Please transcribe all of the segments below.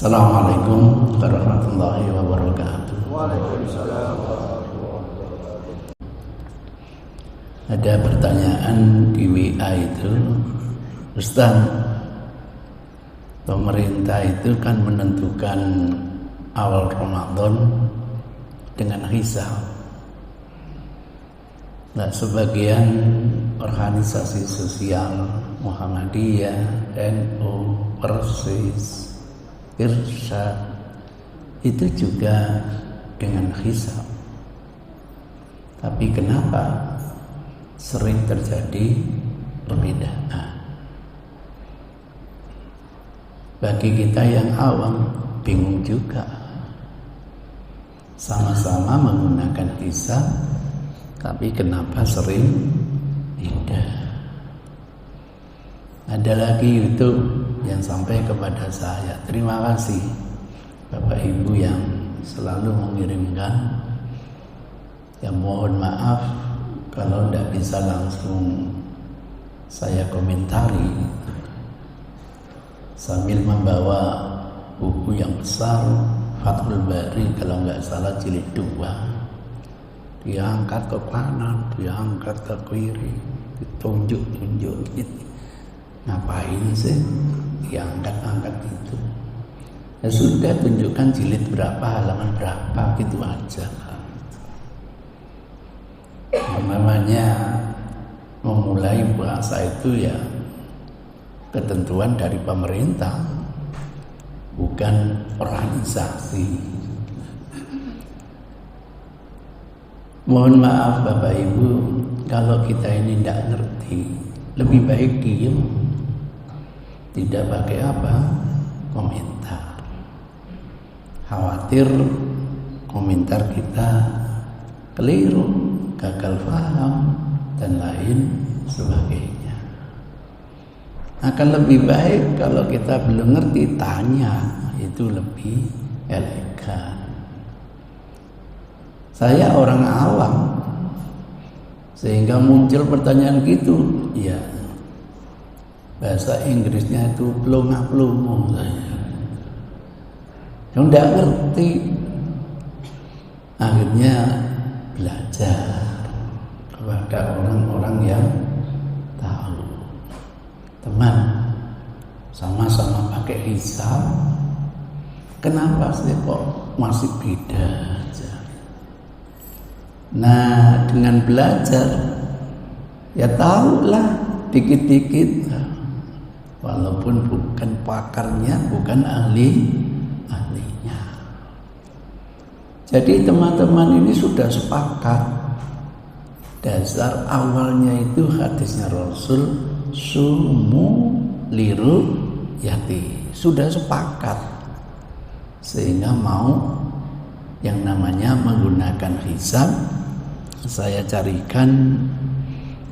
Assalamualaikum warahmatullahi wabarakatuh. Waalaikumsalam. Ada pertanyaan di WA itu, Ustaz, pemerintah itu kan menentukan awal Ramadan dengan hisab. Nah, sebagian organisasi sosial Muhammadiyah, NU, Persis, Irsyad itu juga dengan hisab. Tapi kenapa sering terjadi perbedaan? Bagi kita yang awam bingung juga. Sama-sama menggunakan hisab, tapi kenapa sering beda? Ada lagi YouTube yang sampai kepada saya. Terima kasih Bapak Ibu yang selalu mengirimkan. Ya mohon maaf kalau tidak bisa langsung saya komentari sambil membawa buku yang besar, Fathul Bari kalau nggak salah jilid 2. Diangkat ke kanan, diangkat ke kiri, ditunjuk-tunjuk gitu. Ngapain sih diangkat-angkat itu? Ya sudah, tunjukkan jilid berapa, halaman berapa, gitu aja. Namanya memulai puasa itu ya ketentuan dari pemerintah, bukan organisasi. Mohon maaf Bapak Ibu, kalau kita ini tidak ngerti, lebih baik diem, tidak pakai apa, komentar. Khawatir komentar kita keliru, gagal paham, dan lain sebagainya. Akan lebih baik kalau kita belum ngerti, tanya, itu lebih elegan. Saya orang awam, sehingga muncul pertanyaan gitu, ya bahasa Inggrisnya itu plonga-plongo saya. Tidak ngerti, akhirnya belajar kepada orang-orang yang tahu. Teman, sama-sama pakai hisab, kenapa sih kok masih beda aja? Nah, dengan belajar ya tahulah dikit-dikit, walaupun bukan pakarnya, bukan ahlinya. Jadi teman-teman ini sudah sepakat, dasar awalnya itu hadisnya Rasul, sumu liru yati, sudah sepakat, sehingga mau yang namanya menggunakan hisab. Saya carikan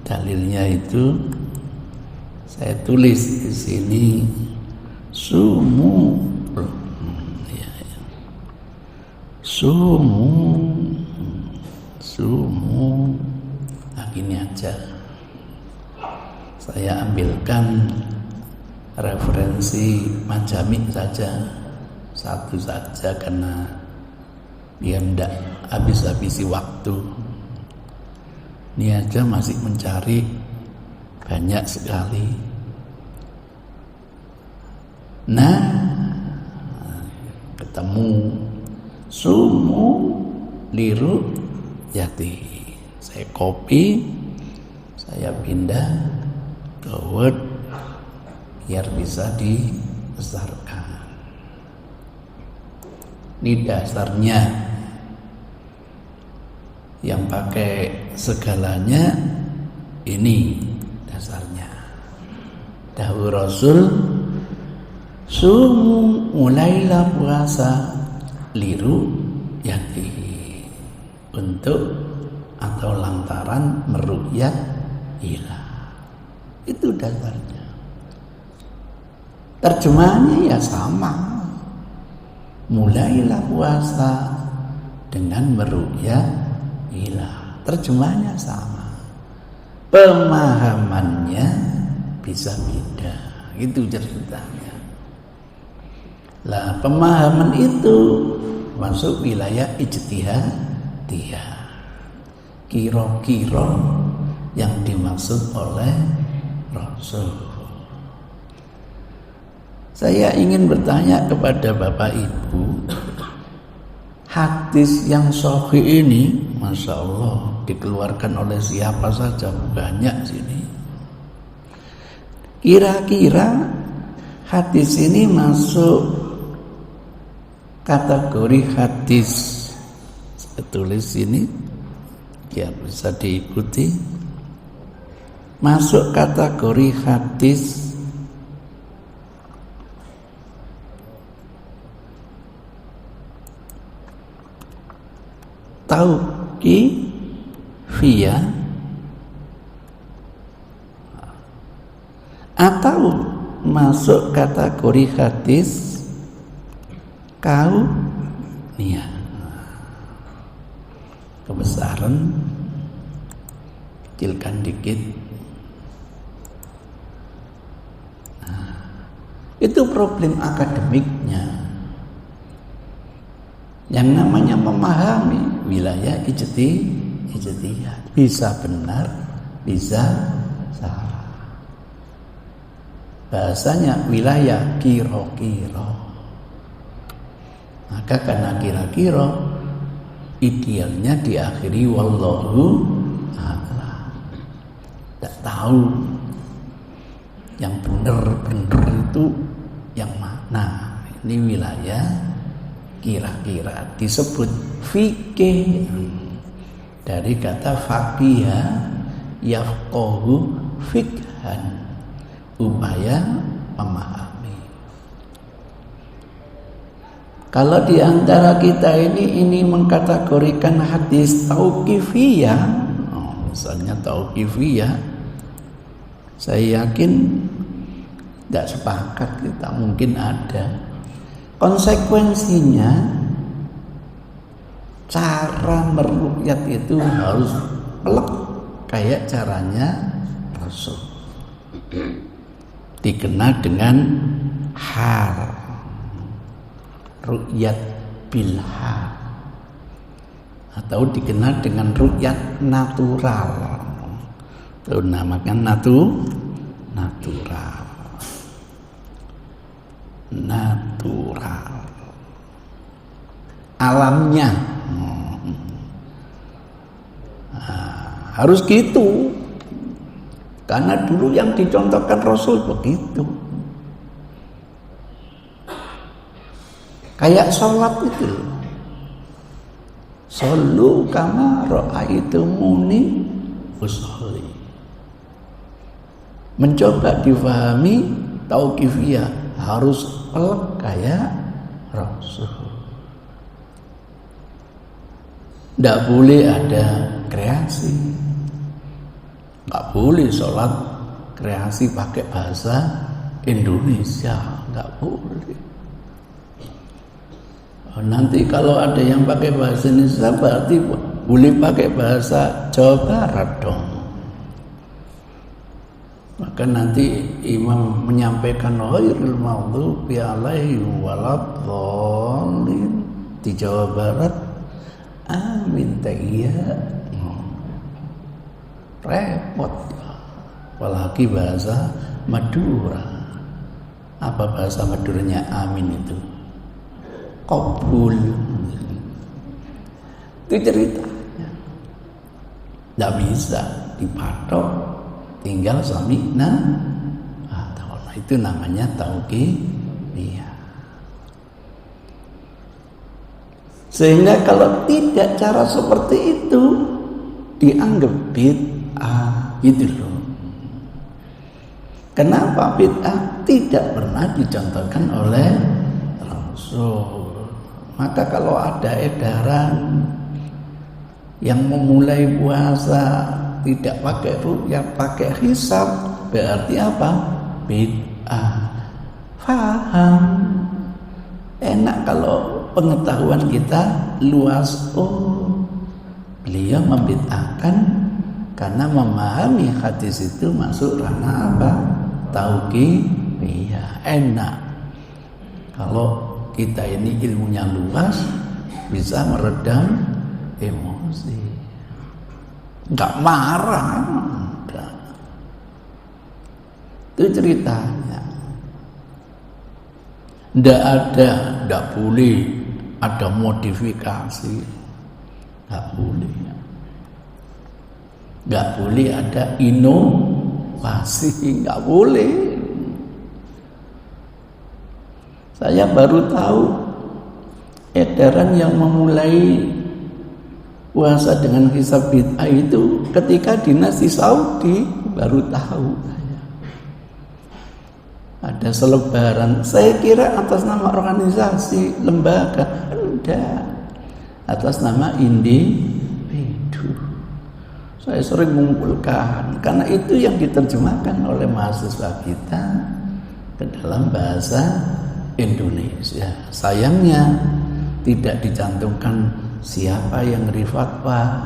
dalilnya itu, saya tulis di sini, sumu, sumu. Nah, gini aja, saya ambilkan referensi Majami saja, satu saja, karena biar tidak habis-habisi waktu. Ini aja masih mencari banyak sekali. Nah, ketemu sumu liru yati. Saya copy, saya pindah ke Word biar bisa dibesarkan. Ini dasarnya. Yang pakai segalanya ini dasarnya. Dawuh Rasul, sumu, mulailah puasa liru yati, untuk atau lantaran meru'yat hilal. Itu dasarnya. Terjemahannya ya sama. Mulailah puasa dengan meru'yat hilal. Terjemahannya sama. Pemahamannya bisa beda. Itu ceritanya. Lah pemahaman itu masuk wilayah ijtihadiyah. Kira-kira yang dimaksud oleh Rasul. Saya ingin bertanya kepada Bapak Ibu, hadis yang sahih ini, Masya Allah, dikeluarkan oleh siapa saja, banyak sini. Kira-kira hadis ini masuk kategori hadis, saya tulis ini biar bisa diikuti, masuk kategori hadis tauqifiyah atau masuk kategori hadis kauniyah. Kebesaran kecilkan dikit. Itu problem akademiknya. Yang namanya memahami wilayah ijtihad, bisa benar, bisa salah. Bahasanya wilayah kira-kira. Maka karena kira-kira, idealnya diakhiri wallahu a'lam. Tidak tahu yang benar-benar itu yang mana. Ini wilayah kira-kira, disebut fikih dari kata faqiha yafqahu fikhan, upaya memahami. Kalau di antara kita ini mengkategorikan hadis tauqifiyah, misalnya tauqifiyah, saya yakin tidak sepakat kita, mungkin ada. Konsekuensinya cara meruqyat itu harus pelek kayak caranya Rasul. Dikenal dengan hal, ruqyat bil hal, atau dikenal dengan ruqyat natural. Itu namakan natural. Alamnya harus gitu, karena dulu yang dicontohkan Rasul begitu. Kayak sholat itu, shollu kama ra'aitumuni usolli. Mencoba difahami tauqifiyah, harus pelek kayak Rasul. Tidak boleh ada kreasi. Tidak boleh sholat kreasi pakai bahasa Indonesia. Tidak boleh. Nanti kalau ada yang pakai bahasa Indonesia, berarti boleh pakai bahasa Jawa Barat dong. Maka nanti imam menyampaikan ghairil maghdubi alaihim waladhdallin di Jawa Barat, amin tahiyya. Repot. Apalagi bahasa Madura. Apa bahasa Maduranya amin itu? Qabul. Itu ceritanya. Tidak bisa dipatok. Tinggal sami'na ata'na. Itu namanya tauqifiyah. Sehingga kalau tidak cara seperti itu dianggap bid'ah, gitu loh. Kenapa bid'ah? Tidak pernah dicontohkan oleh Rasul. Maka kalau ada edaran yang memulai puasa tidak pakai ruqyah, pakai hisab, berarti apa? Bid'ah. Faham. Enak kalau pengetahuan kita luas. Oh, beliau membid'ahkan karena memahami hadis itu masuk ranah apa? Tauqifiyah. Enak. Kalau kita ini ilmunya luas, bisa meredam emosi. Enggak marah, enggak. Itu ceritanya. Enggak boleh ada modifikasi. Enggak boleh. Enggak boleh ada inovasi, enggak boleh. Saya baru tahu edaran yang memulai puasa dengan hisab bid'ah itu ketika dinas di Saudi, baru tahu saya. Ada selebaran, saya kira atas nama organisasi, lembaga, enggak, atas nama individu. Saya sering mengumpulkan, karena itu yang diterjemahkan oleh mahasiswa kita ke dalam bahasa Indonesia. Sayangnya tidak dicantumkan siapa yang beri fatwa,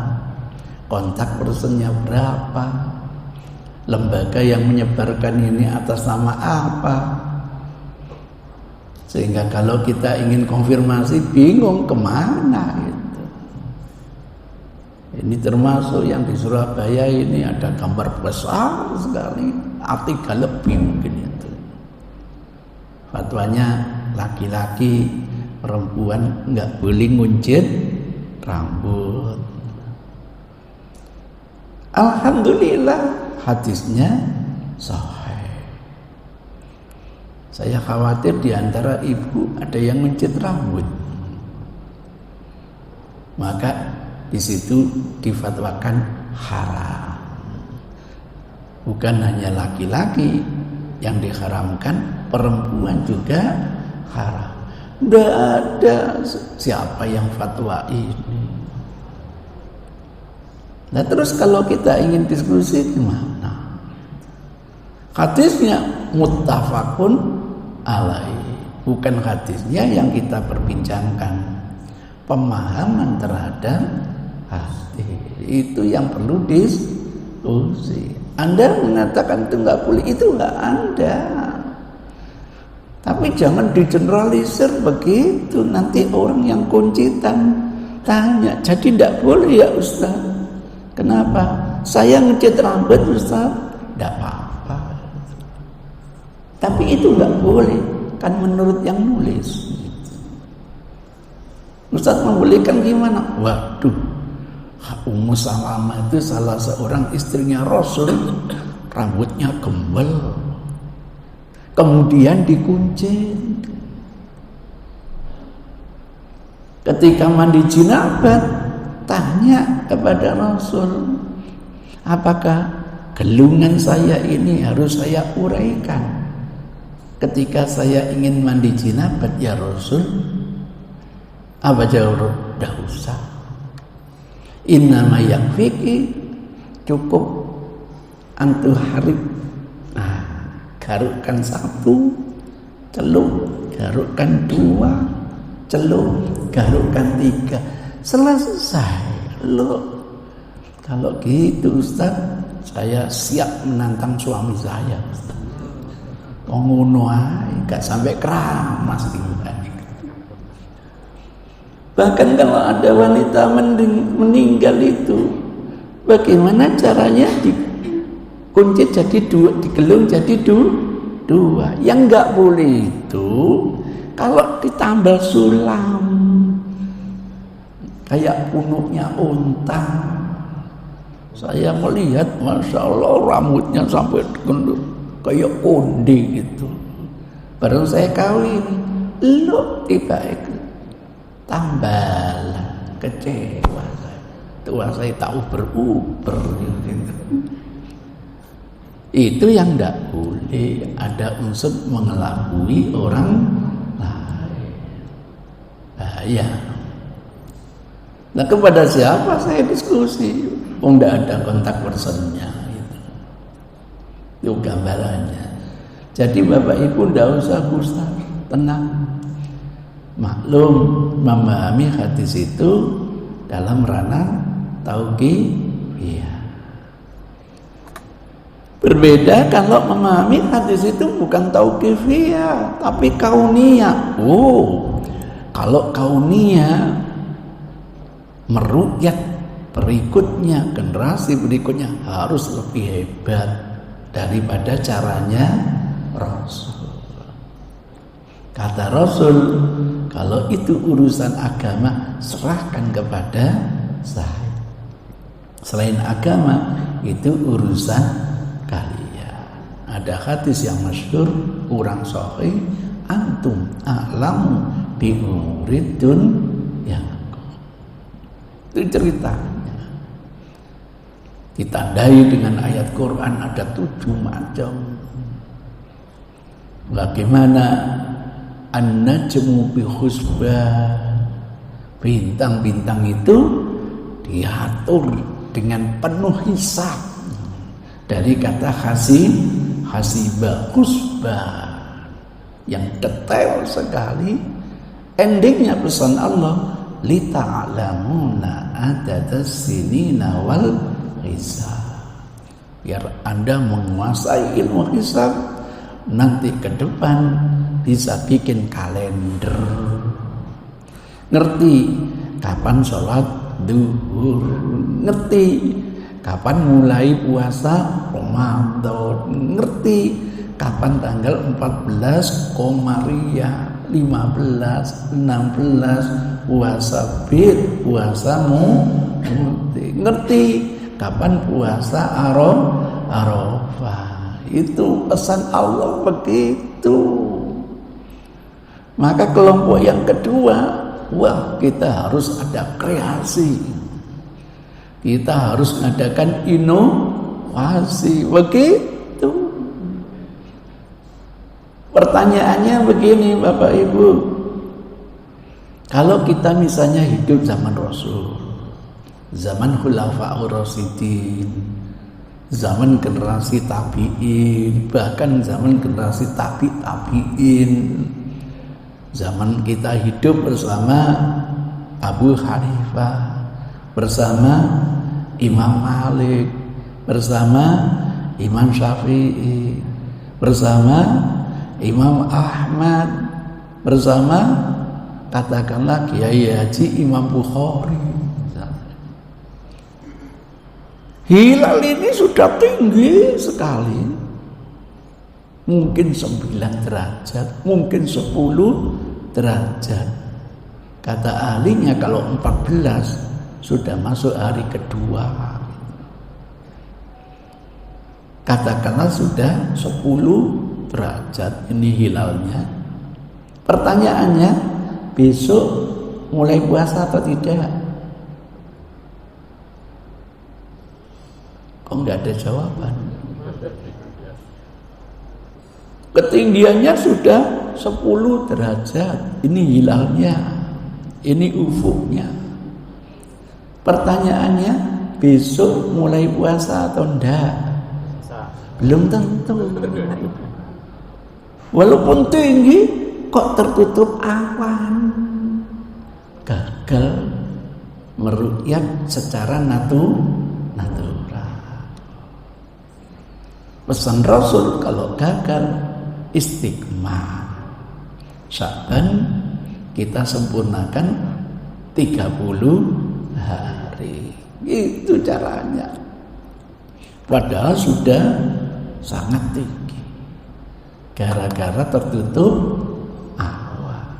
kontak personnya berapa, lembaga yang menyebarkan ini atas nama apa. Sehingga kalau kita ingin konfirmasi bingung kemana itu. Ini termasuk yang di Surabaya ini ada gambar besar sekali, A3 lebih mungkin itu. Fatwanya laki-laki, perempuan nggak boleh nguncit rambut. Alhamdulillah hadisnya sahih. Saya khawatir di antara ibu ada yang nguncit rambut. Maka di situ difatwakan haram. Bukan hanya laki-laki yang diharamkan, perempuan juga haram. Tidak ada siapa yang fatwa ini. Nah terus kalau kita ingin diskusi gimana? Hadisnya muttafaqun alaih, bukan hadisnya yang kita perbincangkan. Pemahaman terhadap hadis itu yang perlu diskusi. Anda mengatakan itu nggak boleh, itu nggak ada. Tapi jangan digeneralisir begitu. Nanti orang yang kuncitan tanya, jadi tidak boleh ya Ustaz? Kenapa? Saya ngecat rambut Ustaz, tidak apa-apa. Tapi itu nggak boleh, kan menurut yang nulis. Ustaz membolehkan gimana? Waduh, Ummu Salamah itu salah seorang istrinya Rasul, rambutnya gembel, kemudian dikuncit. Ketika mandi jinabat, tanya kepada Rasul, apakah gelungan saya ini harus saya uraikan ketika saya ingin mandi jinabat ya Rasul? Apa jawab? Dah usah. Innama yakfiki, cukup antu harib. Nah, garukkan satu, celup, garukkan dua, celup, garukkan tiga, selesai. Loh, kalau gitu Ustaz, saya siap menantang suami saya. Ngono ae, gak sampai keramas tinggal. Bahkan kalau ada wanita meninggal itu, bagaimana caranya dikuncit jadi dua, digelung jadi dua. Yang nggak boleh itu kalau ditambal sulam kayak punuknya unta. Saya melihat, masya Allah, rambutnya sampai kayak konde gitu. Baru saya kawin, lo tiba-tiba tambalan, kecewa saya. Tua saya tahu beruber gitu. Itu yang tidak boleh, ada unsur mengelabui orang lain. Bahaya. Nah kepada siapa saya diskusi? Tidak ada kontak personnya gitu. Itu gambarannya. Jadi Bapak Ibu tidak usah gusar, tenang. Maklum, memahami hadis itu dalam ranah tauqifiyah. Berbeda kalau memahami hadis itu bukan tauqifiyah tapi kauniyah. Oh, Kalau kaunia meruqyah berikutnya, generasi berikutnya harus lebih hebat daripada caranya Rasul. Kata Rasul, kalau itu urusan agama serahkan kepada saya. Selain agama itu urusan kalian. Ada hadis yang masyhur, kurang sahih, antum a'lamu bi umurid dunyakum. Itu ceritanya. Ditandai dengan ayat Quran ada 7 macam. Bagaimana an-najmu bi husban, bintang-bintang itu diatur dengan penuh hisab. Dari kata hasibah husban yang detail sekali. Endingnya pesan Allah, lita'lamuna adadas sinina wal hisab, biar Anda menguasai ilmu hisab, nanti ke depan bisa bikin kalender, ngerti kapan sholat duhur, ngerti kapan mulai puasa Ramadan, ngerti kapan tanggal 14 Komariah, 15, 16 puasa Bid, puasa ngerti kapan puasa Arafah. Itu pesan Allah begitu. Maka kelompok yang kedua, wah kita harus ada kreasi, kita harus mengadakan inovasi. Begitu. Pertanyaannya begini Bapak Ibu, kalau kita misalnya hidup zaman Rasul, zaman Khulafaur Rasyidin, zaman generasi tabi'in, bahkan zaman generasi tabi'in, zaman kita hidup bersama Abu Hanifah, bersama Imam Malik, bersama Imam Syafi'i, bersama Imam Ahmad, bersama katakanlah Kiai Haji Imam Bukhari. Hilal ini sudah tinggi sekali, mungkin 9 derajat, mungkin 10 derajat. Kata ahlinya kalau 14 sudah masuk hari kedua, katakanlah sudah 10 derajat ini hilalnya. Pertanyaannya, besok mulai puasa atau tidak? Kok nggak ada jawaban? Ketinggiannya sudah 10 derajat, ini hilalnya, ini ufuknya. Pertanyaannya, besok mulai puasa atau enggak? Belum tentu. Walaupun tinggi, kok tertutup awan. Gagal meruqyah secara natural. Pesan Rasul kalau gagal istiqmah. Sya'ban kita sempurnakan 30 hari. Itu caranya. Padahal sudah sangat tinggi. Gara-gara tertutup awan.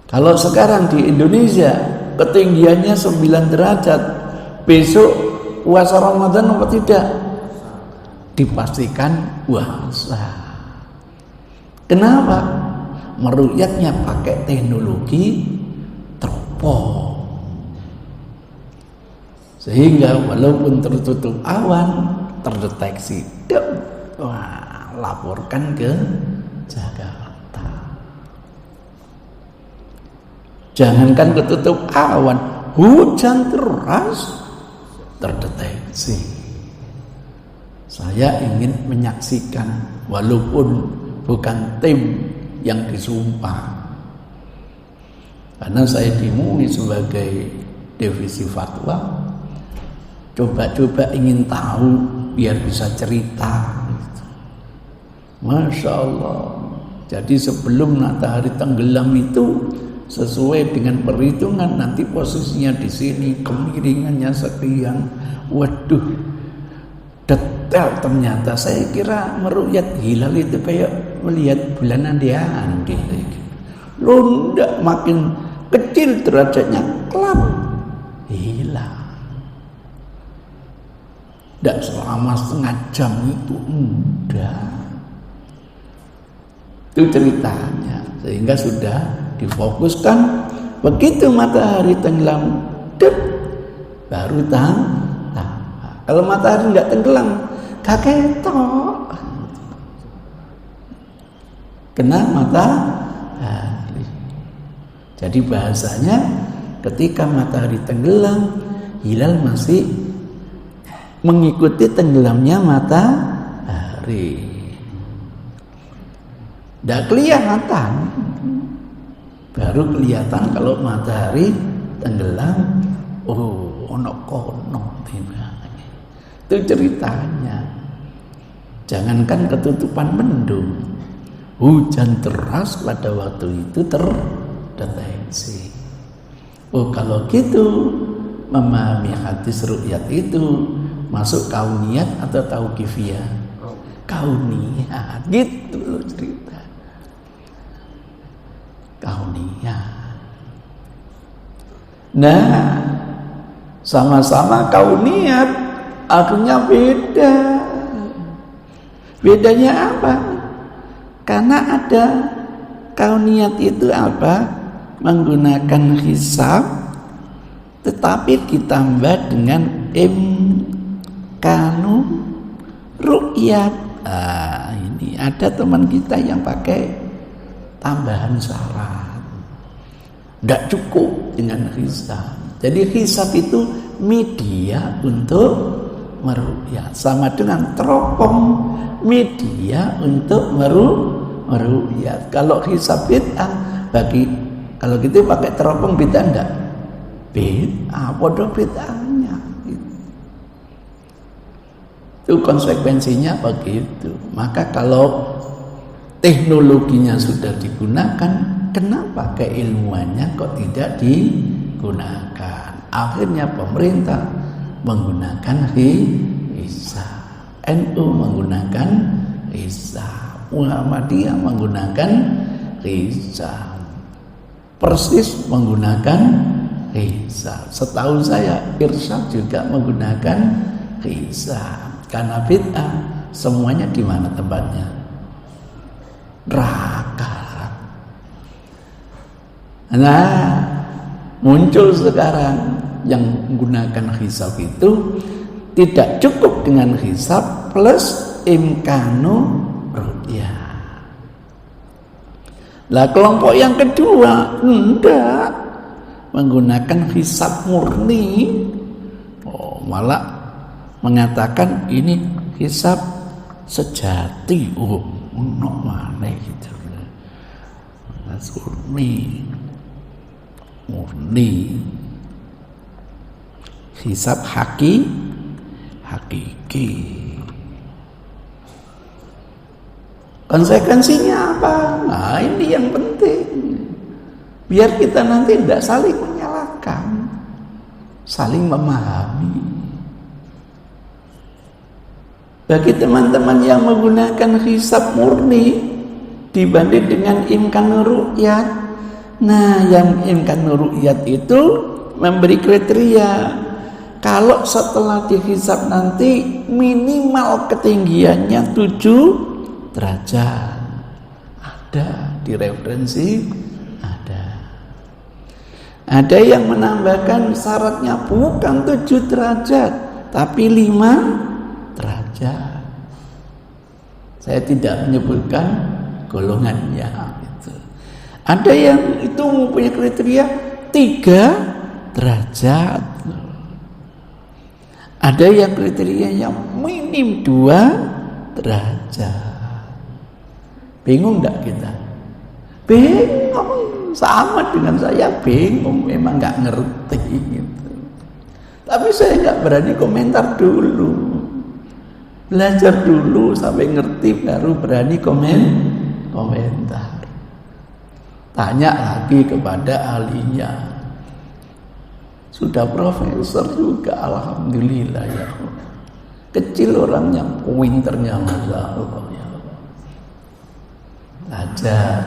Kalau sekarang di Indonesia ketinggiannya 9 derajat, besok puasa Ramadan apa tidak? Dipastikan puasa. Kenapa? Meruqyahnya pakai teknologi teropong, sehingga walaupun tertutup awan terdeteksi. Wah, laporkan ke Jakarta. Jangankan ketutup awan, hujan deras terdeteksi. Saya ingin menyaksikan, walaupun bukan tim yang disumpah, karena saya dimui sebagai divisi fatwa, coba-coba ingin tahu biar bisa cerita. Masya Allah, Jadi sebelum matahari tenggelam itu sesuai dengan perhitungan nanti posisinya di sini, kemiringannya sekian. Waduh, detail ternyata. Saya kira meru'yat hilal itu kayak melihat bulan andian gitu. Loh, enggak, makin kecil derajatnya klap hilang. Enggak selama setengah jam itu, enggak. Itu ceritanya, sehingga sudah difokuskan. Begitu matahari tenggelam, baru tampak. Kalau matahari nggak tenggelam, gak ketok. Kena matahari. Jadi bahasanya ketika matahari tenggelam, hilal masih mengikuti tenggelamnya matahari. Tidak kelihatan, baru kelihatan kalau matahari tenggelam. Oh, ono kono, itu ceritanya. Jangankan ketutupan mendung, hujan deras pada waktu itu terdeteksi. Oh, kalau gitu memahami hadis ru'yat itu masuk kauniyat atau tauqifiyah? Kauniyat, gitu loh cerita. Kauniyat. Nah, sama-sama kauniyat, artinya beda. Bedanya apa? Karena ada kauniyat itu apa? Menggunakan hisab, tetapi ditambah dengan imkanu ru'yat. Ini ada teman kita yang pakai tambahan syarat, tidak cukup dengan hisab. Jadi hisab itu media untuk meru'yat, sama dengan teropong media untuk meru'yat. Kalau hisab bid'ah, kalau gitu pakai teropong bid'ah enggak? Bid'ah, bodoh bid'ahnya. Itu konsekuensinya begitu. Maka kalau teknologinya sudah digunakan, kenapa keilmuannya kok tidak digunakan? Akhirnya pemerintah menggunakan hisab, NU menggunakan hisab, Muhammadiyah menggunakan hisab, Persis menggunakan hisab. Setahu saya Irsyad juga menggunakan hisab. Karena bid'ah semuanya di mana tempatnya? Neraka. Nah, muncul sekarang yang menggunakan hisab itu tidak cukup dengan hisab plus imkanu ru'yah. Lah kelompok yang kedua enggak menggunakan hisab murni, malah mengatakan ini hisab sejati. Mana gitu, murni hisab hakiki. Konsekuensinya apa? Nah, ini yang penting, biar kita nanti tidak saling menyalahkan, saling memahami. Bagi teman-teman yang menggunakan hisab murni dibanding dengan imkan ru'yat, nah yang imkan ru'yat itu memberi kriteria kalau setelah dihisab nanti minimal ketinggiannya 7 derajat. Ada di referensi, ada yang menambahkan syaratnya bukan 7 derajat tapi 5 derajat. Saya tidak menyebutkan golongannya gitu. Ada yang itu mempunyai kriteria 3 derajat. Ada yang kriterianya minim 2 derajat. Bingung enggak kita? Bingung, sama dengan saya bingung, memang enggak ngerti gitu. Tapi saya enggak berani komentar dulu. Belajar dulu sampai ngerti baru berani komentar. Tanya lagi kepada ahlinya. Sudah profesor juga, alhamdulillah ya. Kecil orangnya, pinternya Masya Allah ya. Belajar.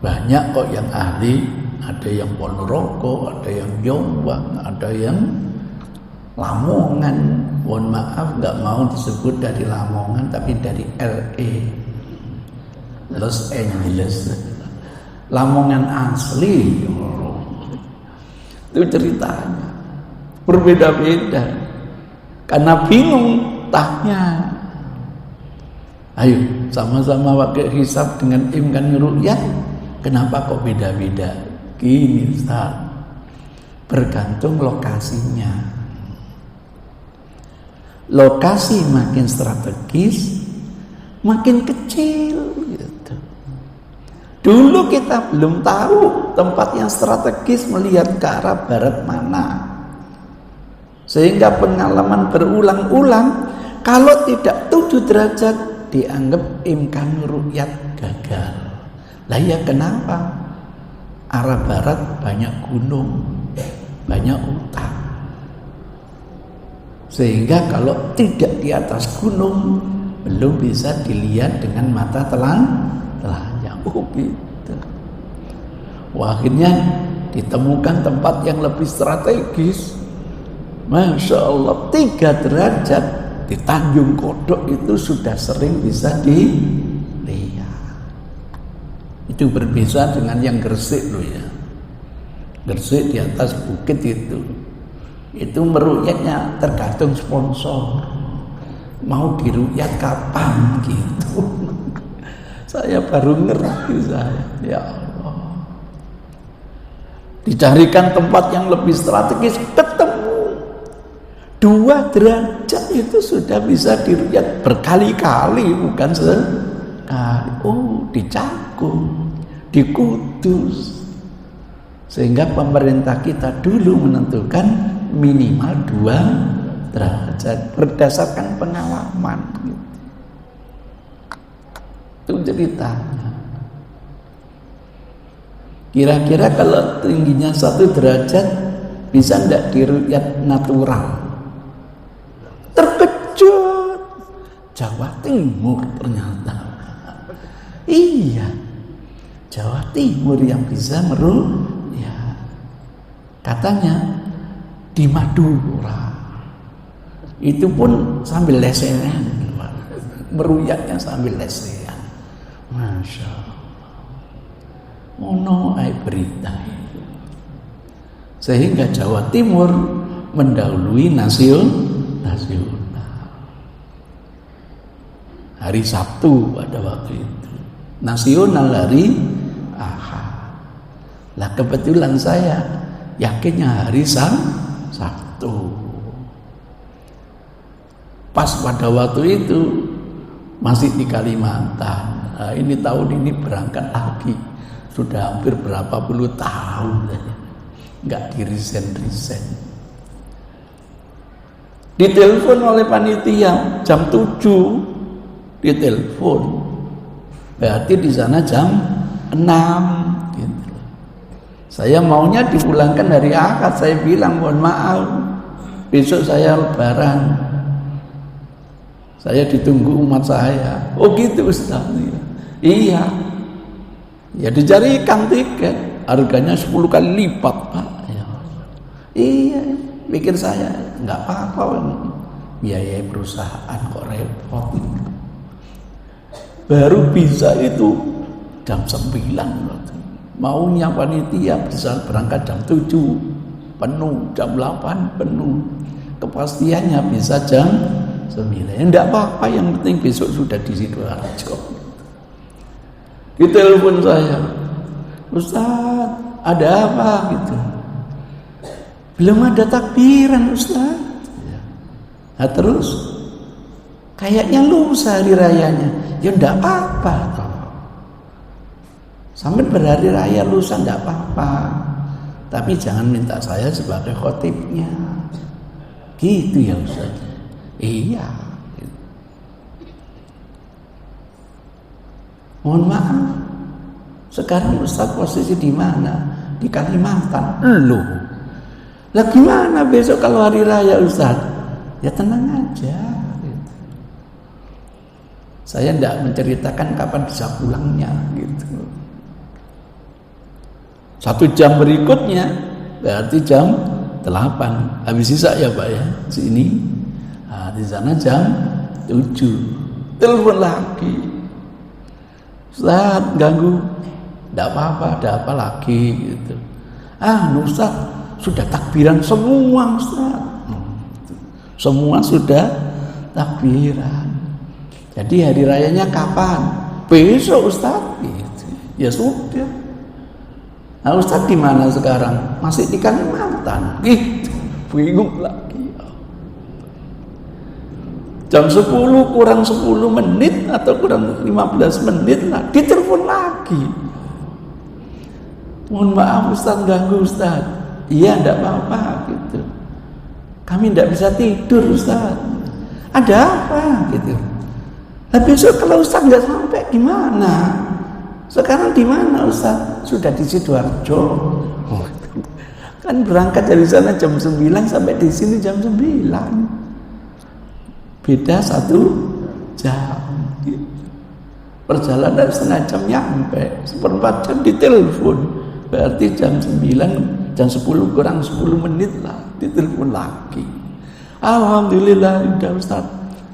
Banyak kok yang ahli, ada yang Ponorogo, ada yang Jombang, ada yang Lamongan. Mohon maaf nggak mau disebut dari Lamongan, tapi dari LA, Los Angeles. Lamongan asli. Itu ceritanya. Berbeda-beda. Karena bingung, tanya. Ayo sama-sama pakai hisab dengan imkan ru'yah. Kenapa kok beda-beda? Gini Ustaz, bergantung lokasinya. Lokasi makin strategis, makin kecil gitu. Dulu kita belum tahu tempat yang strategis melihat ke arah barat mana, sehingga pengalaman berulang-ulang. Kalau tidak 7 derajat dianggap imkan ru'yat gagal. Lah ya kenapa? Arah barat banyak gunung, banyak hutan, sehingga kalau tidak di atas gunung belum bisa dilihat dengan mata telanjang. Gitu. Wah, akhirnya ditemukan tempat yang lebih strategis. Masya Allah, 3 derajat di Tanjung Kodok itu sudah sering bisa dilihat. Itu berbeda dengan yang Gresik loh ya. Gresik di atas bukit itu meru'yatnya tergantung sponsor. Mau diru'yat kapan gitu. Saya baru ngerti saya. Ya Allah. Dicarikan tempat yang lebih strategis, ketemu. 2 derajat itu sudah bisa diru'yat berkali-kali, bukan sekali. Oh, di Cakung, di Kudus. Sehingga pemerintah kita dulu menentukan minimal 2 derajat berdasarkan pengalaman. Itu ceritanya. Kira-kira kalau tingginya 1 derajat bisa enggak diru'yat natural? Terkejut. Jawa Timur ternyata. Iya, Jawa Timur yang bisa ya. Katanya di Madura itu pun sambil lesehan, meruyaknya sambil lesehan. Masya Allah, mono berita itu. Sehingga Jawa Timur mendahului nasional. Hari Sabtu pada waktu itu. Nasional hari Ahad. Lah kebetulan saya yakinnya hari Sabtu. Pas pada waktu itu masih di Kalimantan. Nah, ini tahun ini berangkat lagi. Sudah hampir berapa puluh tahun nggak dirisen. Ditelepon oleh panitia jam 7. Ditelepon. Berarti di sana jam 6 gitu. Saya maunya dipulangkan hari Ahad. Saya bilang mohon maaf, besok saya lebaran, saya ditunggu umat saya. Oh gitu Ustaz. Iya. Ya dicarikan tiket, harganya 10 kali lipat Pak. Ya. Iya, pikir saya nggak apa-apa, biaya perusahaan kok repot. Baru bisa itu jam 9. Maunya panitia bisa berangkat jam 7 penuh, jam 8 penuh. Kepastiannya bisa jam 9. Enggak apa-apa, yang penting besok sudah di Sidoarjo. Ditelepon saya, Ustaz, ada apa gitu? Belum ada takbiran Ustaz. Nah terus, kayaknya lusa hari rayanya. Ya enggak apa-apa. Sampai berhari raya lusa enggak apa-apa. Tapi jangan minta saya sebagai khotibnya. Gitu ya Ustaz. Iya. Mohon maaf, sekarang Ustaz posisi di mana? Di Kalimantan. Loh, lah gimana besok kalau hari raya Ustaz? Ya tenang aja. Saya tidak menceritakan kapan bisa pulangnya gitu. 1 jam berikutnya berarti jam 8 habis sisa ya Pak ya sini. Nah, di sana jam 7 telepon lagi, Ustaz ganggu. Tidak apa-apa, ada apa lagi gitu. Ustaz sudah takbiran semua Ustaz. Semua sudah takbiran. Jadi hari rayanya kapan? Besok Ustaz gitu. Ya sudah. Nah Ustaz di mana sekarang? Masih di Kalimantan gitu. Bingung lagi. Jam 10 kurang 10 menit atau kurang 15 menit lah ditelepon lagi. Mohon maaf Ustaz ganggu Ustaz. Iya enggak apa-apa gitu. Kami enggak bisa tidur Ustaz. Ada apa gitu. Nah besok kalau Ustaz enggak sampai gimana? Sekarang di mana Ustaz? Sudah di Sidoarjo. Kan berangkat dari sana jam 9 sampai di sini jam 9. Beda 1 jam gitu. Perjalanan setengah jam nyampe, 1/4 jam ditelepon. Berarti jam 9, jam 10 kurang 10 menit lah ditelepon lagi. Alhamdulillah sudah Ustaz.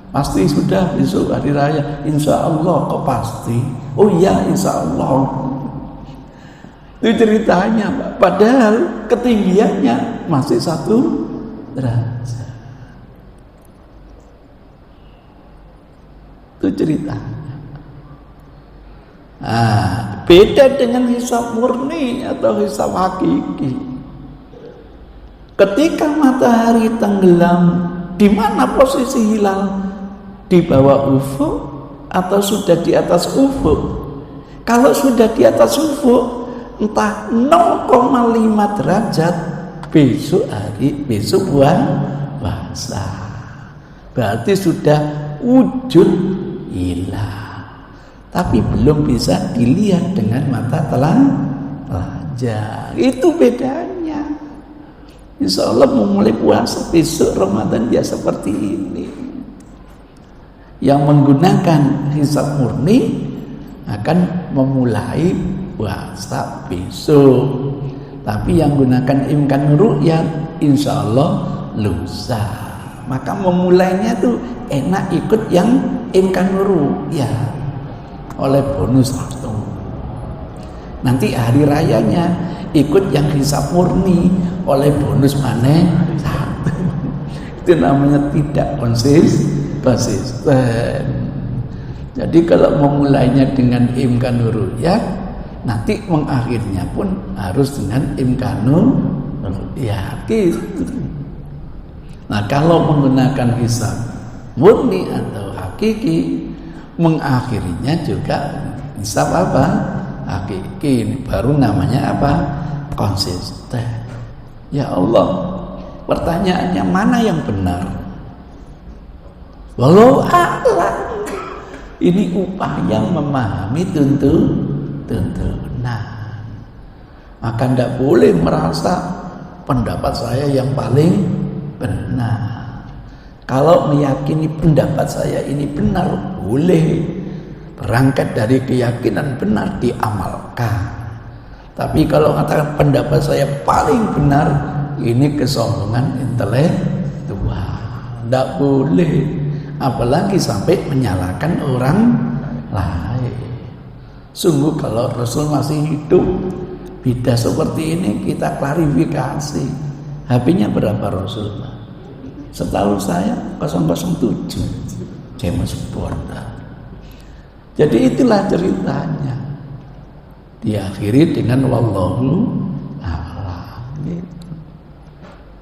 Pasti sudah besok hari raya. Insya Allah. Kok pasti? Oh iya insya Allah. Itu ceritanya Pak. Padahal ketinggiannya masih 1 derajat. Itu ceritanya. Beda dengan hisab murni atau hisab hakiki. Ketika matahari tenggelam, di mana posisi hilal? Di bawah ufuk atau sudah di atas ufuk? Kalau sudah di atas ufuk, entah 0,5 derajat besok puasa. Berarti sudah wujud hilal. Tapi belum bisa dilihat dengan mata telanjang. Itu bedanya. Insya Allah memulai puasa besok Ramadan ya seperti ini. Yang menggunakan hisab murni akan memulai puasa besok. Tapi yang gunakan imkan ru'yat insya Allah lusa. Maka memulainya tuh enak ikut yang imkan ru'yat. Oleh bonus 1. Nanti hari rayanya ikut yang hisab murni oleh bonus maneh 1. Itu namanya tidak konsisten. Jadi kalau memulainya dengan imkanur ru'yat, nanti mengakhirnya pun harus dengan imkanur ru'yat gitu. Nah kalau menggunakan hisab murni atau hakiki, mengakhirinya juga hisab apa? Hakiki. Ini baru namanya apa? Konsisten. Ya Allah, pertanyaannya mana yang benar? Walau a'lam. Ini upaya memahami tuntunan. Maka tidak boleh merasa pendapat saya yang paling benar. Kalau meyakini pendapat saya ini benar, boleh. Berangkat dari keyakinan benar diamalkan. Tapi kalau mengatakan pendapat saya paling benar, ini kesombongan intelektual. Tidak boleh. Apalagi sampai menyalahkan orang lain. Sungguh kalau Rasul masih hidup, bidah seperti ini kita klarifikasi. HP-nya berapa Rasulullah? Setahu saya 007 James Bond. Jadi itulah ceritanya. Diakhiri dengan wallahu a'lam gitu.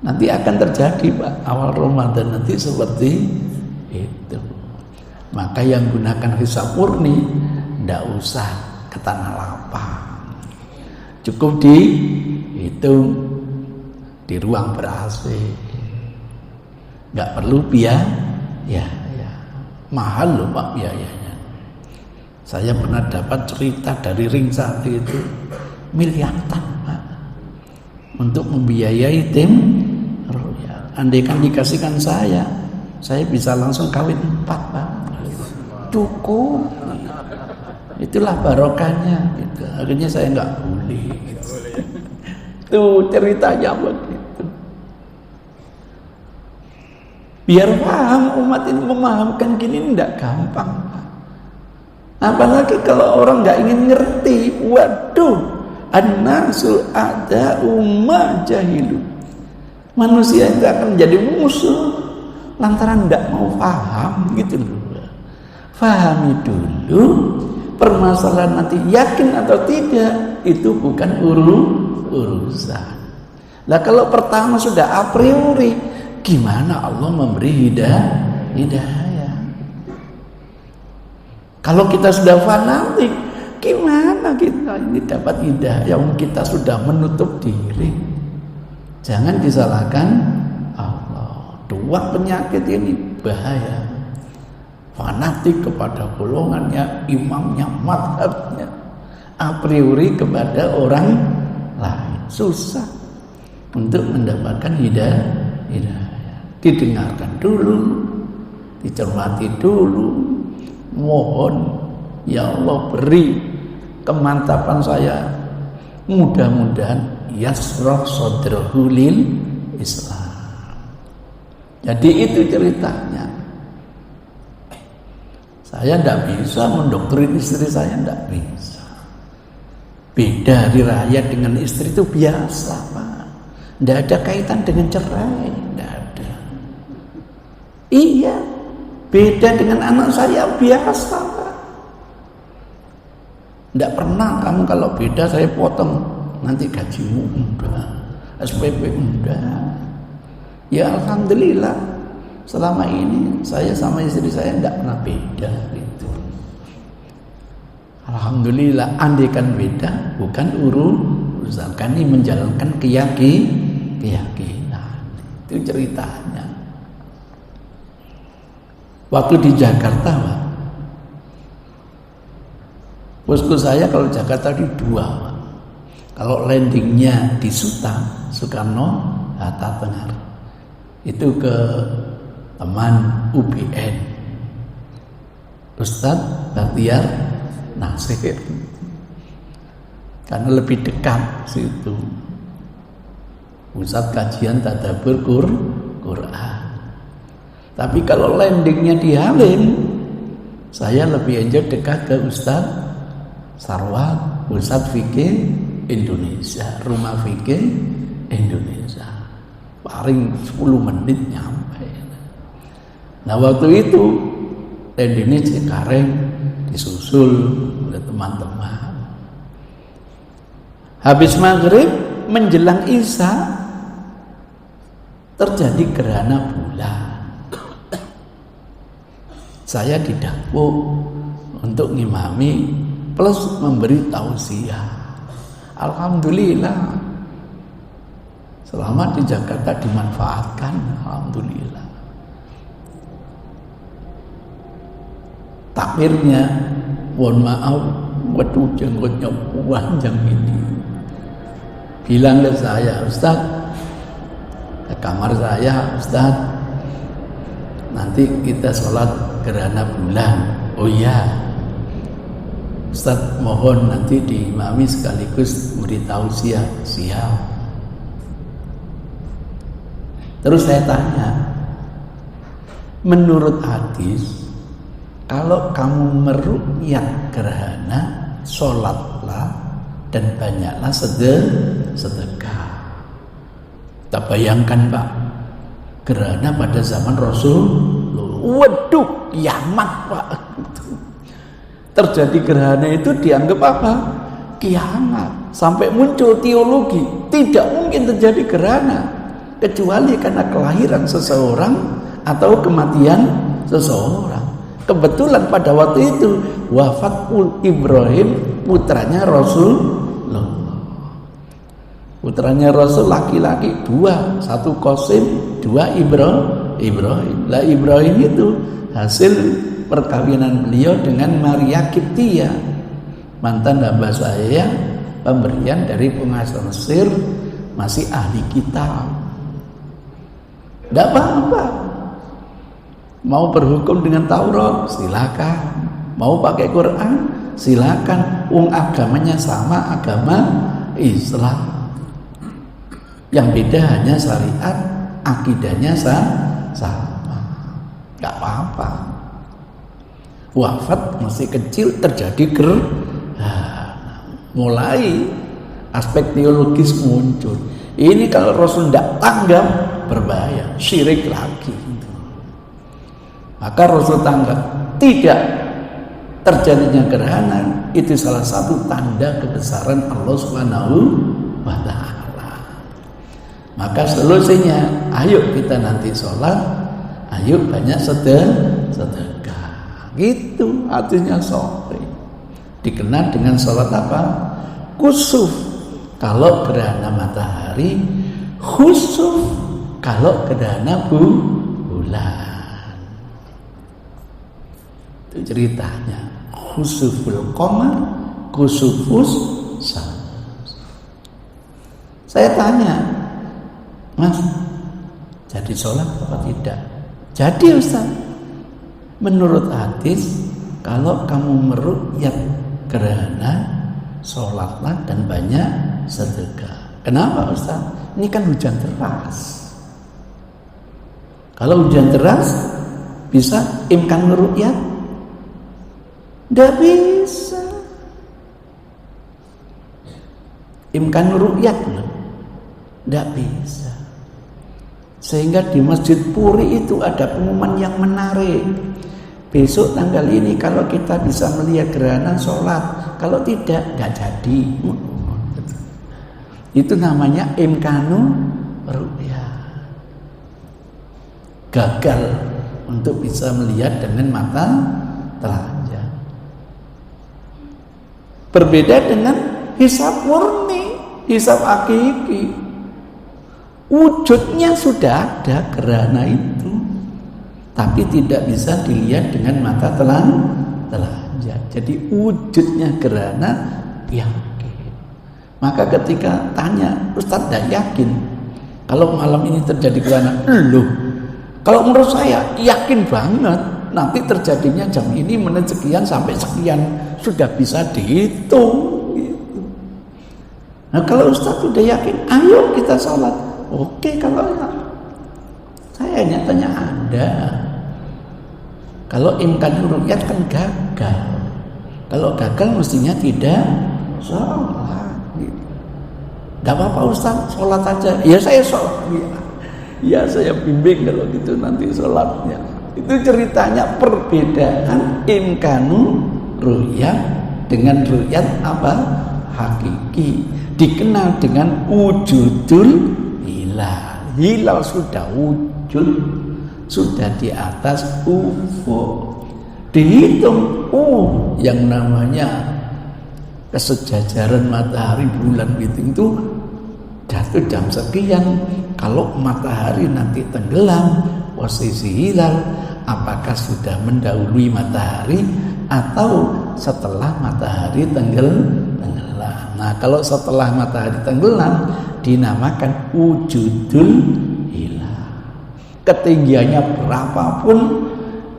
Nanti akan terjadi Pak, awal Ramadan nanti seperti itu. Maka yang gunakan hisab murni tidak usah ke tanah lapang. Cukup dihitung di ruang ber-AC. Nggak perlu biaya, ya mahal loh Pak biayanya. Saya pernah dapat cerita dari ring satu itu miliaran Pak, untuk membiayai tim royal. Andaikan dikasihkan saya bisa langsung kawin 4 Pak. Cukup. Itulah barokahnya gitu. Akhirnya saya nggak boleh gitu. Tuh ceritanya begitu. Biar paham, umat ini memahamkan gini tidak gampang Pak. Apalagi kalau orang nggak ingin ngerti. Waduh, an-nasul a'da'u ma jahilu. Manusia itu akan menjadi musuh lantaran tidak mau paham gitu loh. Pahami dulu permasalahan, nanti yakin atau tidak itu bukan urusan. Nah kalau pertama sudah a priori, gimana Allah memberi hidayah? Kalau kita sudah fanatik, gimana kita ini dapat hidayah? Kita sudah menutup diri. Jangan disalahkan Allah. 2 penyakit ini bahaya. Fanatik kepada golongannya, imamnya, mazhabnya, a priori kepada orang lain. Susah untuk mendapatkan hidayah. Didengarkan dulu, dicermati dulu. Mohon ya Allah beri kemantapan saya, mudah-mudahan yasrah sadrahu lil Islam. Jadi itu ceritanya. Saya tidak bisa mendoktrin istri saya, tidak bisa. Beda hari raya dengan istri itu biasa Pak. Tidak ada kaitan dengan cerai, tidak ada. Iya, beda dengan anak saya biasa Pak. Tidak pernah kamu kalau beda saya potong nanti gajimu, enggak, SPP enggak. Ya alhamdulillah. Selama ini saya sama istri saya tidak pernah beda gitu. Alhamdulillah, andaikan beda bukan urusan, kami menjalankan keyakinan. Itu ceritanya. Waktu di Jakarta Pak, bosku saya kalau Jakarta di 2 Pak. Kalau landingnya di Soekarno Hatta Tengah, itu ke teman UPN Ustadz Bahtiar Nasir, karena lebih dekat situ pusat kajian tadabbur Quran. Tapi kalau landingnya di Halim, saya lebih enjoy dekat ke Ustadz Sarwat, Ustadz Fikih Indonesia, Rumah Fikih Indonesia, paling 10 menit nyampe. Nah waktu itu landingnya Cengkareng, disusul oleh teman-teman. Habis maghrib menjelang isya terjadi gerhana bulan. Saya didapuk untuk ngimami plus memberi tausiah. Alhamdulillah, selama di Jakarta dimanfaatkan, alhamdulillah. Takmirnya, mohon maaf, waduh jenggotnya panjang ini. Bilang ke saya, Ustaz, ke kamar saya, Ustaz, nanti kita sholat gerhana bulan. Oh iya, Ustaz mohon nanti diimami sekaligus beritahu siap. Terus saya tanya, menurut hadis, kalau kamu meruqyah gerhana, sholatlah dan banyaklah sedekah. Kita bayangkan Pak, gerhana pada zaman Rasul, waduh, kiamat Pak. Terjadi gerhana itu dianggap apa? Kiamat. Sampai muncul teologi, tidak mungkin terjadi gerhana kecuali karena kelahiran seseorang atau kematian seseorang. Kebetulan pada waktu itu wafat Ibrahim, putranya Rasulullah. Putranya Rasul laki-laki 2, 1 Qasim, 2 Ibrahim. Lah Ibrahim itu hasil perkawinan beliau dengan Maria Kiptia, mantan hamba saya, pemberian dari penguasa Mesir, masih ahli kitab. Tidak apa-apa. Mau berhukum dengan Taurat, silakan. Mau pakai Quran, silakan. Agamanya sama, agama Islam. Yang beda hanya syariat, akidahnya sama. Gak apa-apa. Wafat masih kecil terjadi mulai aspek teologis muncul. Ini kalau Rasul tidak tanggap, berbahaya, syirik lagi. Maka Rasul tanggap, tidak terjadinya gerhana itu salah satu tanda kebesaran Allah Subhanahu wa Ta'ala. Maka solusinya, ayo kita nanti sholat, ayo banyak sedekah. Gitu artinya sore. Dikenal dengan sholat apa? Kusuf kalau gerhana matahari, khusuf kalau gerhana bulan. Itu ceritanya. Khusuful qamar, kusufus syams. Saya tanya, Mas, jadi sholat apa tidak? Jadi Ustaz, menurut hadis, kalau kamu meruqyah gerhana, sholatlah dan banyak sedekah. Kenapa Ustaz? Ini kan hujan deras. Kalau hujan deras, bisa imkan meruqyah? Tidak bisa. Imkan meruqyah tidak bisa. Sehingga di Masjid Puri itu ada pengumuman yang menarik. Besok tanggal ini kalau kita bisa melihat gerhana sholat, kalau tidak, nggak jadi. Itu namanya imkanu ru'yah. Gagal untuk bisa melihat dengan mata telanjang. Berbeda dengan hisab murni, hisab hakiki. Wujudnya sudah ada gerhana itu, tapi tidak bisa dilihat dengan mata telanjang. Jadi wujudnya gerhana yakin. Maka ketika tanya, Ustaz tidak yakin kalau malam ini terjadi gerhana? Loh, kalau menurut saya yakin banget nanti terjadinya jam ini menit sekian sampai sekian, sudah bisa dihitung gitu. Nah kalau Ustaz sudah yakin, ayo kita sholat. Oke, kalau saya hanya tanya Anda, kalau imkan ruqyah kan gagal. Kalau gagal mestinya tidak sholat. Tidak apa-apa Ustaz, sholat aja. Ya saya sholat. Ya saya bimbing kalau gitu nanti sholatnya. Itu ceritanya perbedaan imkanu ruqyah dengan ruqyah apa? Hakiki. Dikenal dengan wujudul hilal sudah wujud, sudah di atas ufuk. Dihitung, yang namanya kesejajaran matahari bulan itu jatuh jam sekian. Kalau matahari nanti tenggelam, posisi hilal apakah sudah mendahului matahari atau setelah matahari tenggelam? Nah, kalau setelah matahari tenggelam dinamakan wujudul hilal. Ketinggiannya berapapun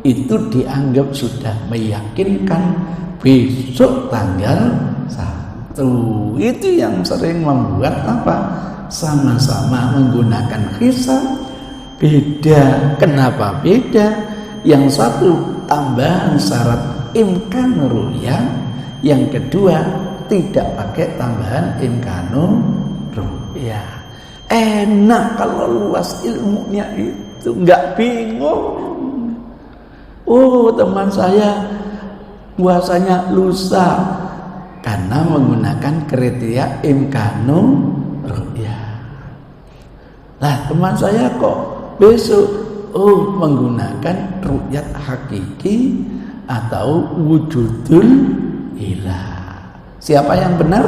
itu dianggap sudah meyakinkan besok tanggal 1. Itu yang sering membuat apa? Sama-sama menggunakan hisab. Beda. Kenapa beda? Yang satu tambahan syarat imkan ru'yah, yang kedua tidak pakai tambahan imkanu ru'yah. Enak kalau luas ilmunya itu, nggak bingung. Teman saya puasanya lusa karena menggunakan kriteria imkanu ru'yah. Nah, teman saya kok besok menggunakan ru'yat hakiki atau wujudul hilal. Siapa yang benar?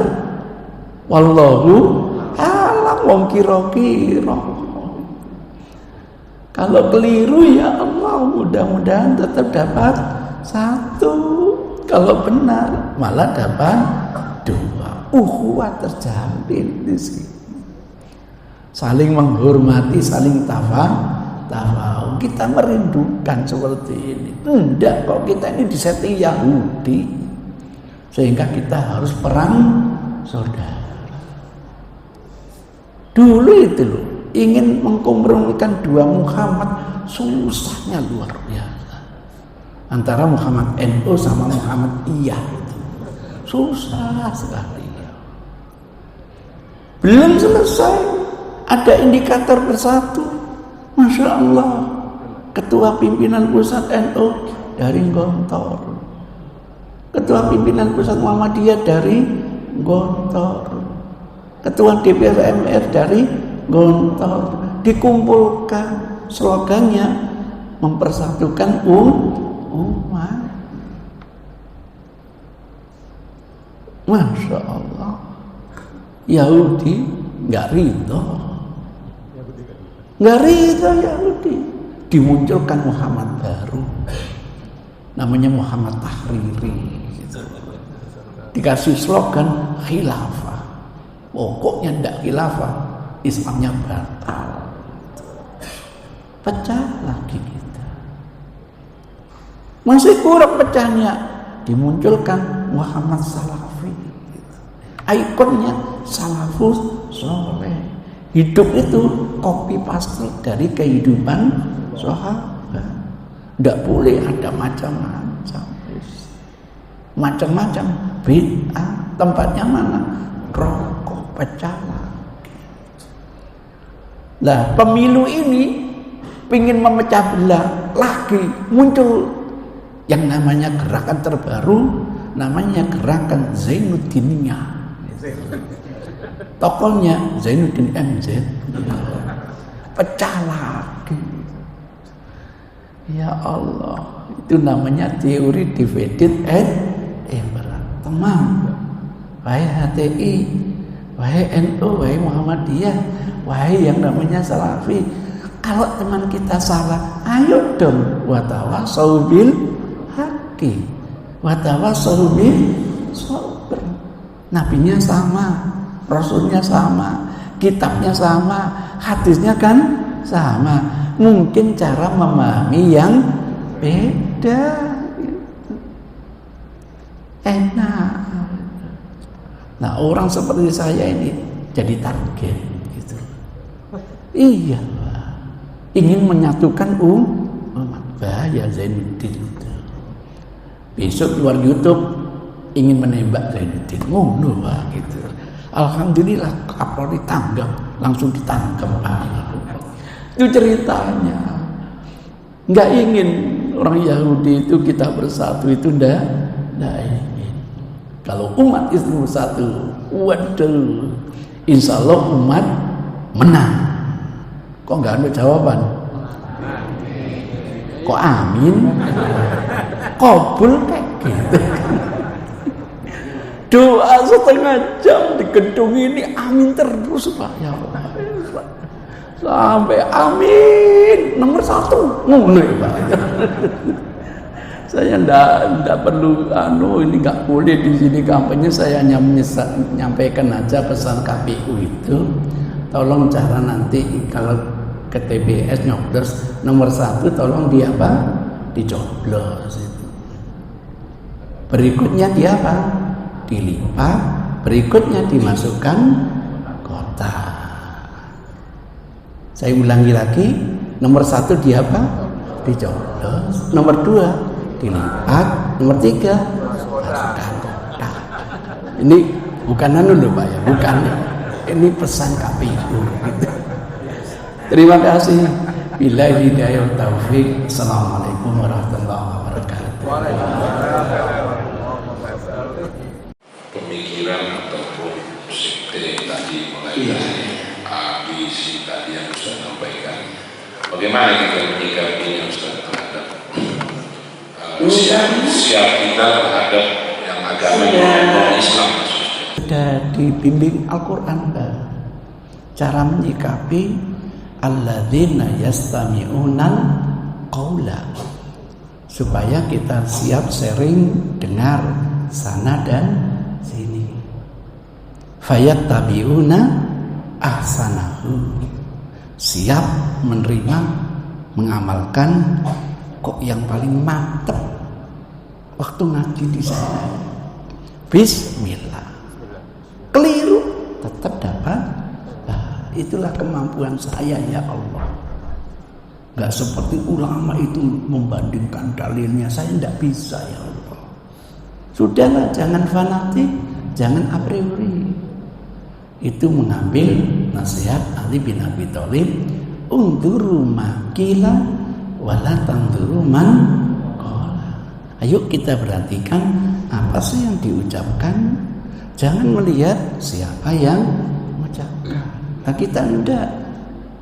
Wallahu a'lam, wong kira-kira. Kalau keliru ya Allah, mudah-mudahan tetap dapat satu. Kalau benar malah dapat dua. Ukhuwah terjalin di sini. Saling menghormati, saling tafahum. Kita merindukan seperti ini. Enggak, kok kita ini disetting Yahudi, sehingga kita harus perang saudara. Dulu itu loh, ingin mengkompromikan dua Muhammad, susahnya luar biasa. Antara Muhammad NU sama Muhammad Iyah itu susah sekali. Belum selesai, ada indikator bersatu. Masya Allah, ketua pimpinan pusat NU dari Gontor, ketua pimpinan pusat Muhammadiyah dari Gontor, ketua DPR MR dari Gontor. Dikumpulkan, slogannya mempersatukan umat. Masya Allah, Yahudi nggak ridho, Yahudi. Dimunculkan Muhammad baru, namanya Muhammad Tahriri, gitu. Dikasih slogan khilafah. Pokoknya tidak khilafah, Islamnya batal. Pecah lagi kita. Masih kurang pecahnya, dimunculkan Muhammad Salafi, gitu. Ikonnya salafus soleh. Hidup itu copy paste dari kehidupan sahabat. Tidak boleh ada macam-macam bid'ah. Tempatnya mana? Rokok, pecah lagi. Nah, pemilu ini ingin memecah belah lagi, muncul yang namanya gerakan terbaru, namanya gerakan Zainudiniyah. Tokohnya Zainuddin MZ. Pecah lagi. Ya Allah, itu namanya teori divided and imperative. Teman, wahai HTI, wahai NU, wahai Muhammadiyah, wahai yang namanya Salafi, kalau teman kita salah, ayo dong, watawasau bil haqqi, watawasau bil sabr. Nabinya sama, Rasulnya sama, kitabnya sama, hadisnya kan sama. Mungkin cara memahami yang beda. Enak. Nah, orang seperti saya ini jadi target gitu. Iya, ingin menyatukan umat. Bahaya Zainuddin itu. Besok keluar YouTube ingin menembak Zainuddin, ngono gitu. Alhamdulillah Kapolri tanggap, langsung ditangkap. Itu ceritanya. Nggak ingin orang Yahudi itu kita bersatu, itu nggak ingin. Kalau umat Islam bersatu, waduh, insya Allah umat menang. Kok nggak ada jawaban? Kok amin? Kabul kayak gitu. Doa setengah jam di gedung ini amin terus Pak, ya Allah. Sampai amin nomor 1 mulai Pak. Saya ndak perlu ini nggak boleh di sini kampanye, saya hanya menyampaikan aja pesan KPU itu. Tolong cara nanti kalau ke TPS nyoblos nomor 1 tolong dicoblos itu. Berikutnya dia apa? Dilipat, berikutnya dimasukkan kotak. Saya ulangi lagi, nomor 1 dicoblos, nomor 2 dilipat, nomor 3 masukkan kotak. Ini bukan loh Pak ya, bukan. Ini pesan KPU. Terima kasih. Billahi hidayah taufik. Assalamualaikum warahmatullahi wabarakatuh. Pemikiran ataupun sekte tadi mulai dari ABC tadi yang Ustaz sampaikan, bagaimana kita menyikapinya Ustaz terhadap siap kita terhadap yang agamanya non Islam maksudnya? Sudah dibimbing Al-Quran cara menyikapi alladzina yastami'unal qaula. supaya kita siap sharing, dengar sana dan sini. Fayattabi'una ahsanahu, siap menerima, mengamalkan kok yang paling mantap waktu ngaji di sana. Bismillah. Keliru tetap dapat. Nah, itulah kemampuan saya ya Allah. Gak seperti ulama itu membandingkan dalilnya, saya tidak bisa ya Allah. Sudahlah, jangan fanatik, jangan a priori. Itu mengambil nasihat Ali bin Abi Thalib, unduru makila wala tanduru man qala. Ayo kita perhatikan apa sih yang diucapkan, jangan melihat siapa yang mengucapkan. Nah, kita enggak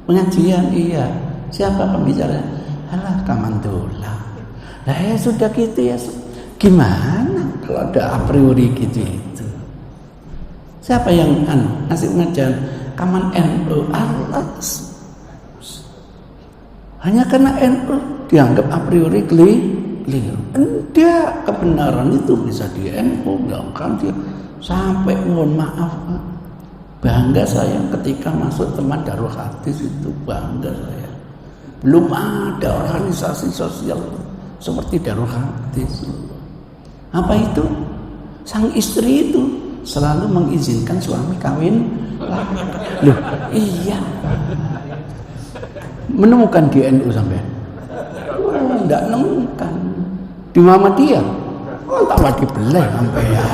pengajian iya, siapa pembicara? Alah kamandola. Nah ya sudah gitu ya. Gimana kalau ada a priori gitu itu? Siapa yang ngasih pengajian? Kaman NU alas. Hanya karena NU dianggap a priori keliru. Enggak, kebenaran itu bisa di NU, kan dia sampai mohon maaf. Bangga saya ketika masuk teman Darul Hadis itu, bangga saya. Belum ada organisasi sosial seperti Darul Hadis. Apa itu? Sang istri itu selalu mengizinkan suami kawin. Loh, iya. Menemukan di NU sampai? Enggak nemukan. Di Muhammadiyah? Oh, tak dibelah sampai ya.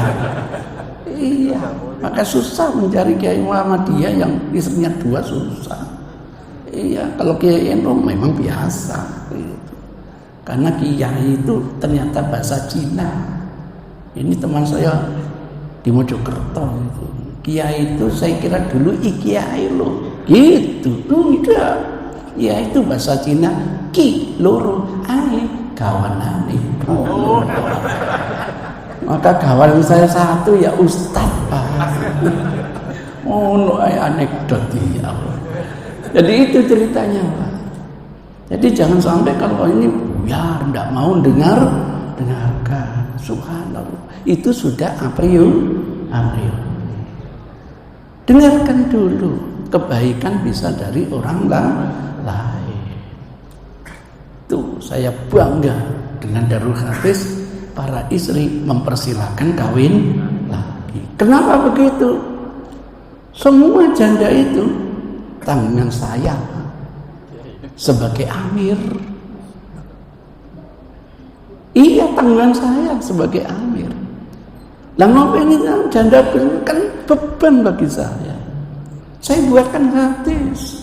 Iya, maka susah mencari kiai Muhammadiyah yang istrinya 2, susah. Iya, kalau kiai NU memang biasa gitu. Karena kiai itu ternyata bahasa Cina. Ini teman saya di Mojokerto itu. Kiai itu saya kira dulu ikiai loh. Gitu. Enggak. Ya itu bahasa Cina, ki loro ai kawanane. Oh. Maka kawan saya satu ya Ustaz Pak. Oh, no, anekdot ya. Jadi itu ceritanya Pak. Jadi jangan sampai kalau ini buyar, tidak mau dengarkan. Subhanallah. Itu sudah a priori. Dengarkan dulu. Kebaikan bisa dari orang lain. Tuh saya bangga dengan Darul Hadis. Para istri mempersilahkan kawin lagi. Kenapa begitu? Semua janda itu tanggungan saya sebagai amir. Iya, tanggungan saya sebagai amir. Lah ngopo ini janda kan beban bagi saya. Saya buatkan hadis.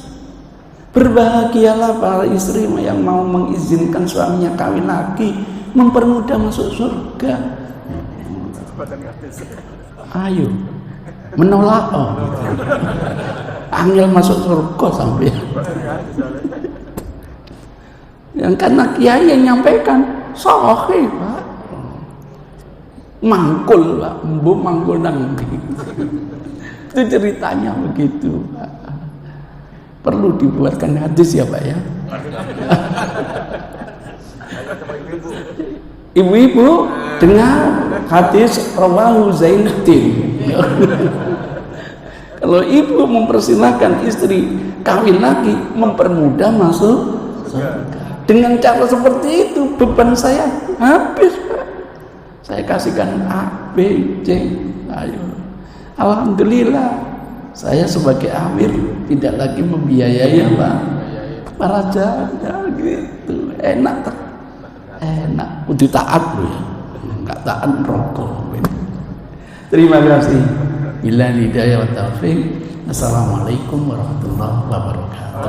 Berbahagialah para istri yang mau mengizinkan suaminya kawin lagi, mempermudah masuk surga. Ayo menolak angel masuk surga sampai. Yang karena kiai yang nyampaikan sahih Pak, mangkul Pak, mbu mangkul nang itu ceritanya begitu Pak. Perlu dibuatkan hadis ya Pak ya. Ibu-ibu dengar hadis rawahu Zainudin. Kalau ibu mempersilahkan istri kawin lagi, mempermudah masuk surga. Dengan cara seperti itu beban saya habis Pak. Saya kasihkan A, B, C. Ayo. Alhamdulillah saya sebagai amir tidak lagi membiayai Pak para janda gitu. Enak. Udah taat loh ya, nggak taat rokok. Terima kasih. Bila hidayah wa taufiq. Assalamualaikum warahmatullahi wabarakatuh.